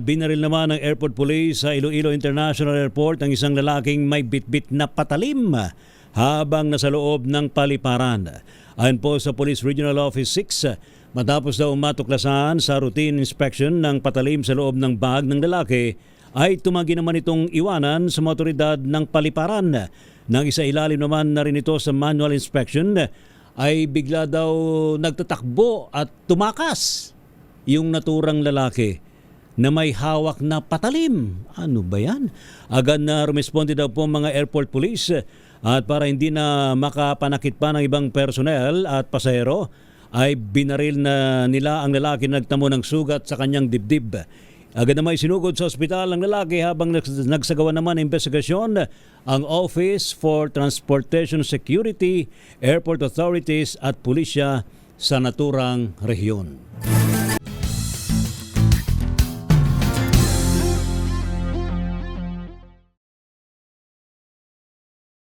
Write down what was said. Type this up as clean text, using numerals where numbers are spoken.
Binaril naman ng Airport Police sa Iloilo International Airport ang isang lalaking may bitbit na patalim habang nasa loob ng paliparan. Ayon po sa Police Regional Office 6, matapos daw matuklasan sa routine inspection ng patalim sa loob ng bag ng lalaki, ay tumanggi naman itong iwanan sa mga otoridad ng paliparan. Nang isa ilalim naman na rin ito sa manual inspection, ay bigla daw nagtatakbo at tumakas yung naturang lalaki na may hawak na patalim. Ano ba yan? Agad na rumisponde daw po mga airport police at para hindi na makapanakit pa ng ibang personnel at pasahero ay binaril na nila ang lalaki na nagtamo ng sugat sa kanyang dibdib. Agad na may sinugod sa ospital ang lalaki habang nagsagawa naman ng investigasyon ang Office for Transportation Security, Airport Authorities at pulisya sa naturang rehiyon.